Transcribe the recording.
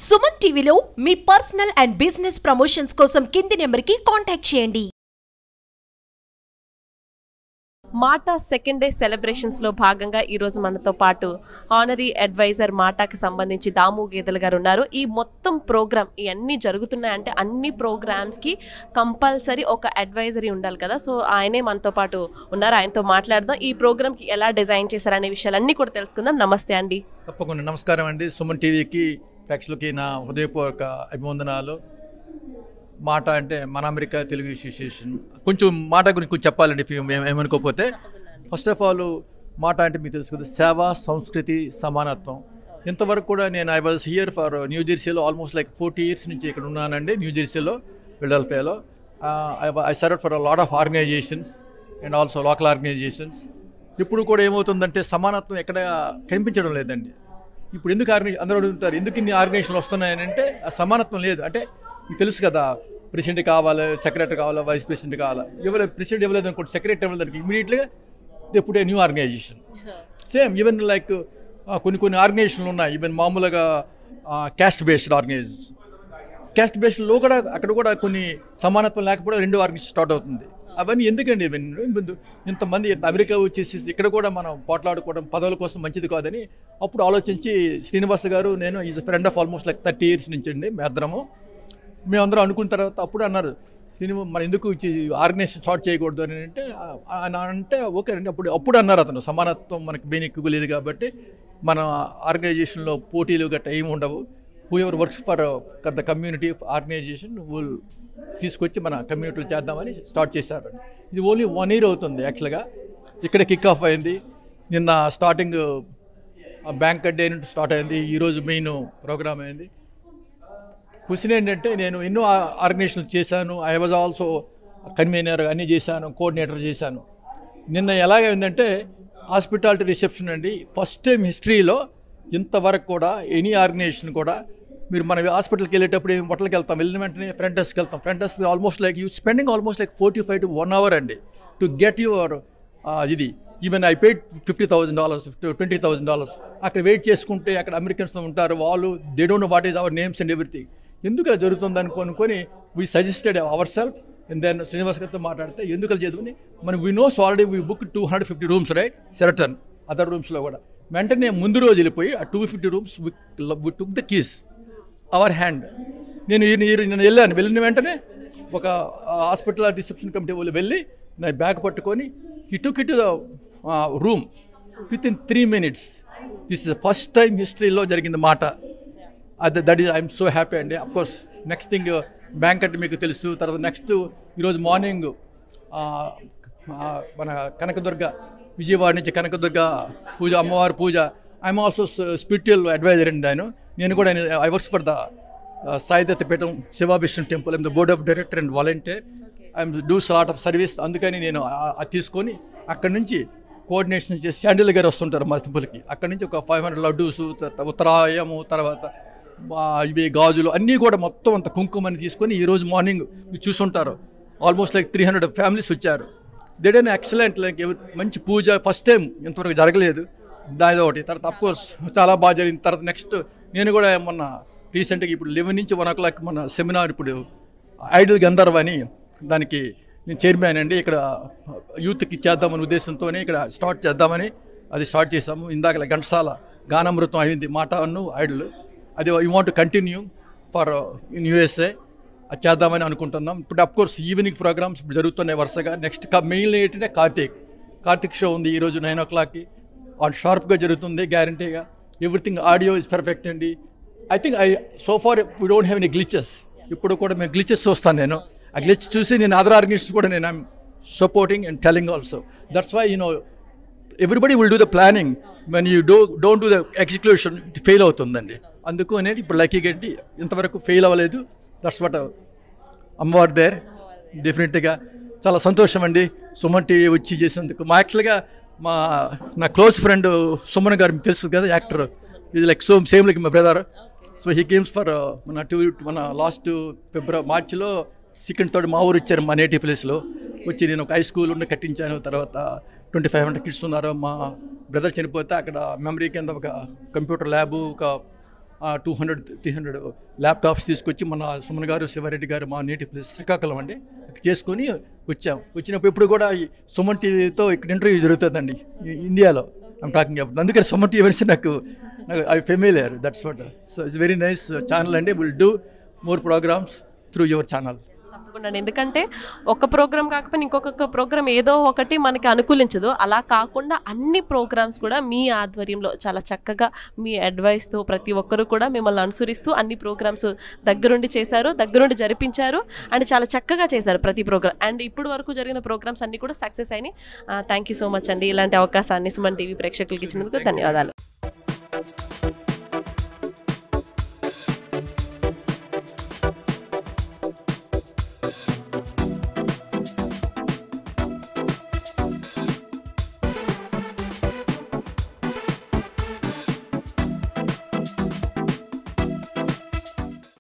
సుమన్ టీవీలో మీ personal and business promotions కోసం కింది నెంబర్కి కాంటాక్ట్ చేయండి. మాటా సెకండ్ డే సెలబ్రేషన్స్లో భాగంగా ఈరోజు మనతో పాటు ఆనరీ అడ్వైజర్ మాటాకి సంబంధించి దాము గేదెల గారు ఉన్నారు. ఈ మొత్తం ప్రోగ్రామ్ ఇవన్నీ జరుగుతున్నాయంటే అన్ని ప్రోగ్రామ్స్కి కంపల్సరీ ఒక అడ్వైజరీ ఉండాలి కదా. సో ఆయనే మనతో పాటు ఉన్నారు, ఆయనతో మాట్లాడదాం. ఈ ప్రోగ్రామ్కి ఎలా డిజైన్ చేశారనే విషయాలన్నీ కూడా తెలుసుకుందాం. నమస్తే అండి. తప్పకుండా నమస్కారం అండి. సుమన్ టీవీకి ప్రేక్షకులకి నా హృదయపూర్వక అభివందనాలు. మాట అంటే మన అమెరికా తెలుగు అసోసియేషన్. కొంచెం మాట గురించి కొంచెం చెప్పాలండి ఏమనుకోకపోతే. ఫస్ట్ ఆఫ్ ఆల్ మాట అంటే మీకు తెలుసు కదా, సేవ, సంస్కృతి, సమానత్వం. ఇంతవరకు కూడా నేను I was here for New జెర్సీలో ఆల్మోస్ట్ లైక్ 40 years నుంచి ఇక్కడ ఉన్నానండి. న్యూ జెర్సీలో, ఫిలడెల్ఫియాలో. I serve for a lot of organizations and also local organizations. ఇప్పుడు కూడా ఏమవుతుందంటే సమానత్వం ఎక్కడ కనిపించడం లేదండి. ఇప్పుడు ఎందుకు అందరూ అడుగుతారు ఎందుకు ఇన్ని ఆర్గనైజేషన్లు వస్తున్నాయని అంటే ఆ సమానత్వం లేదు. అంటే మీకు తెలుసు కదా, ప్రెసిడెంట్ కావాలి, సెక్రటరీ కావాలా, వైస్ ప్రెసిడెంట్ కావాలా. ఇవ్వలేదు, ప్రెసిడెంట్ ఇవ్వలేదు అనుకోండి, సెక్రటరీ ఇవ్వలేదు అనుకో, ఇమీడియట్గా they put a new organisation. Same even like కొన్ని ఆర్గనైజేషన్లు ఉన్నాయి. ఈవెన్ మామూలుగా క్యాస్ట్ బేస్డ్ ఆర్గనైజేషన్, క్యాస్ట్ బేస్డ్లో కూడా అక్కడ కూడా కొన్ని సమానత్వం లేకపోతే 2 ఆర్గనైజేషన్ స్టార్ట్ అవుతుంది. అవన్నీ ఎందుకండి? ఇంతమంది అమెరికా వచ్చేసి ఇక్కడ కూడా మనం పోట్లాడుకోవడం పదవుల కోసం మంచిది కాదని అప్పుడు ఆలోచించి శ్రీనివాస్ గారు, నేను is friend of almost like 30 years నుంచి అండి మేమందరం అనుకున్న తర్వాత అప్పుడు అన్నారు, మన ఎందుకు ఆర్గనైజేషన్ స్టార్ట్ చేయకూడదు అని అంటే ఓకే అండి. అప్పుడు అన్నారు అతను, సమానత్వం మనకి మెయిన్ ఎక్కువ లేదు కాబట్టి మన ఆర్గనైజేషన్లో పోటీలు గట్రా ఏమి ఉండవు. Whoever works for the community organisation will తీసుకొచ్చి మన కమ్యూనిటీలో చేద్దామని స్టార్ట్ చేశారు. ఇది ఓన్లీ 1 year అవుతుంది యాక్చువల్గా. ఇక్కడ కిక్ ఆఫ్ అయింది. నిన్న స్టార్టింగ్ బ్యాంక్ డే నుండి స్టార్ట్ అయింది. ఈరోజు మెయిన్ ప్రోగ్రామ్ అయింది. క్వశ్చన్ ఏంటంటే, నేను ఎన్నో ఆర్గనైజేషన్లు చేశాను. ఐ వాజ్ ఆల్సో కన్వీనర్, అన్నీ చేశాను, కోఆర్డినేటర్ చేశాను. నిన్న ఎలాగైందంటే హాస్పిటాలిటీ రిసెప్షన్ అండి. ఫస్ట్ టైం హిస్టరీలో ఇంతవరకు కూడా ఎనీ ఆర్గనైజేషన్ కూడా మీరు మన హాస్పిటల్కి వెళ్ళేటప్పుడు హోటల్కి వెళ్తాం, వెళ్ళిన వెంటనే ఫ్రంట్ డెస్క్కి వెళ్తాం. Front desk almost like you spending almost like 45 to 1 hour అండి టు గెట్ యువర్ ఇది. Even I paid $50,000, $20,000. అక్కడ వెయిట్ చేసుకుంటే అక్కడ అమెరికన్స్ ఉంటారు, వాళ్ళు they don't know what is our names and everything. ఎందుకు అది జరుగుతుంది అనుకొని we suggested our self. And then Srinivas గారితో మాట్లాడితే ఎందుకు అది చదువుని మనం we knows already we book 250 rooms right, Sheraton other రూమ్స్లో కూడా. వెంటనే ముందు రోజు వెళ్ళిపోయి ఆ 250 rooms we took the keys our hand. నేను వెళ్ళిన వెంటనే ఒక హాస్పిటల్ రిసెప్షన్ కమిటీ వాళ్ళు వెళ్ళి నా బ్యాగ్ పట్టుకొని he took it to the room with in 3 minutes. This is the first time హిస్టరీలో జరిగింది మాట. That is I'm so happy అండి. అఫ్కోర్స్ నెక్స్ట్ థింగ్ బ్యాంక్ అంటే మీకు తెలుసు. తర్వాత నెక్స్ట్ ఈరోజు మార్నింగ్ మన కనకదుర్గ, విజయవాడ నుంచి కనకదుర్గ పూజ, అమ్మవారి పూజ. ఐఎమ్ ఆల్సో స్పిరిచువల్ అడ్వైజర్ అండి. నేను కూడా I works for the Sai Datta Peetham Shiva Vishnu temple. I'm the board of director and volunteer. I'm does lot of service. అందుకని నేను అది తీసుకొని అక్కడి నుంచి కోఆర్డినేషన్ చేసి శాండిల్ గారు వస్తుంటారు మా టెంపుల్కి. అక్కడి నుంచి ఒక 500 లడ్డూసు, ఉత్తరాయము, తర్వాత ఇవి గాజులు అన్నీ కూడా మొత్తం అంత కుంకుమని తీసుకొని ఈరోజు మార్నింగ్ మీరు చూస్తుంటారు ఆల్మోస్ట్ లైక్ 300 families వచ్చారు. దే డన్ ఎక్సలెంట్, లైక్ మంచి పూజ. ఫస్ట్ టైం ఇంతవరకు జరగలేదు దాని ఒకటి. తర్వాత అఫ్కోర్స్ చాలా బాగా జరిగింది. తర్వాత నెక్స్ట్ నేను కూడా మొన్న రీసెంట్గా ఇప్పుడు 11 నుంచి 1 o'clock మన సెమినార్, ఇప్పుడు ఐడల్ గంధర్వ అని, దానికి నేను చైర్మన్ అండి. ఇక్కడ యూత్కి చేద్దామనే ఉద్దేశంతోనే ఇక్కడ స్టార్ట్ చేద్దామని అది స్టార్ట్ చేసాము. ఇందాక ఘంటసాల గానామృతం అయింది, మాట అన్ను ఐడల్. అది you want to continue for in USA. అది చేద్దామని అనుకుంటున్నాం. ఇప్పుడు అఫ్కోర్స్ ఈవినింగ్ ప్రోగ్రామ్స్ ఇప్పుడు జరుగుతున్నాయి వరుసగా. నెక్స్ట్ మెయిన్ ఏంటంటే కార్తీక్ షో ఉంది ఈరోజు 9 o'clock. షార్ప్గా జరుగుతుంది గ్యారంటీగా. ఎవ్రీథింగ్ ఆడియో ఇస్ పర్ఫెక్ట్ అండి. I think so far we don't have any glitches. ఇప్పుడు కూడా మేము గ్లిచెస్ చూస్తాను. నేను ఆ గ్లిచ్ చూసి నేను అదర్ ఆర్గనైజేషన్స్ కూడా నేను I'm supporting and telling also. That's why everybody will do the planning. When you don't do the execution it fail అవుతుందండి. అందుకు అనేది ఇప్పుడు లక్కీగా ఇంతవరకు ఫెయిల్ అవ్వలేదు. దట్స్ వాట్ అమ్మవారు దేర్. డెఫినెట్గా చాలా సంతోషం అండి సుమన్ టీవీ వచ్చి చేసినందుకు. యాక్చువల్గా నా క్లోజ్ ఫ్రెండ్ సుమన్ గారు మీకు తెలుసు కదా, యాక్టర్. ఇది like same like my brother. So he comes for మన లాస్ట్ మార్చిలో 2nd, 3rd మా ఊరు ఇచ్చారు, మా నేటివ్ ప్లేస్లో వచ్చి. నేను ఒక హై స్కూల్ ఉండి కట్టించాను. తర్వాత 2500 kids ఉన్నారు. మా బ్రదర్ చనిపోతే అక్కడ మెమరీ కింద ఒక కంప్యూటర్ ల్యాబు, ఒక 200-300 ల్యాప్టాప్స్ తీసుకొచ్చి మన సుమన్ గారు శివారెడ్డి గారు మా నేటివ్ ప్లేస్ శ్రీకాకుళం అండి చేసుకొని వచ్చినప్పుడు ఇప్పుడు కూడా ఈ సుమన్ టీవీతో ఇక్కడ ఇంటర్వ్యూ జరుగుతుందండి ఇండియాలో. ఐమ్ టాకింగ్ అబౌట్, అందుకని సుమన్ టీవీ అనేసి నాకు I familiar, that's what. So it's very nice channel అండి. Will do more programmes through your channel. తప్పకుండా, ఎందుకంటే ఒక ప్రోగ్రామ్ కాకపోయినా ఇంకొక ప్రోగ్రామ్ ఏదో ఒకటి మనకి అనుకూలించదు. అలా కాకుండా అన్ని ప్రోగ్రామ్స్ కూడా మీ ఆధ్వర్యంలో చాలా చక్కగా మీ అడ్వైస్తో ప్రతి ఒక్కరు కూడా మిమ్మల్ని అనుసరిస్తూ అన్ని ప్రోగ్రామ్స్ దగ్గరుండి చేశారు, దగ్గరుండి జరిపించారు అండ్ చాలా చక్కగా చేశారు ప్రతి ప్రోగ్రామ్. అండ్ ఇప్పుడు వరకు జరిగిన ప్రోగ్రామ్స్ అన్ని కూడా సక్సెస్ అయినాయి. థ్యాంక్ యూ సో మచ్ అండి. ఇలాంటి అవకాశాన్ని సుమన్ టీవీ ప్రేక్షకులకి ఇచ్చినందుకు ధన్యవాదాలు.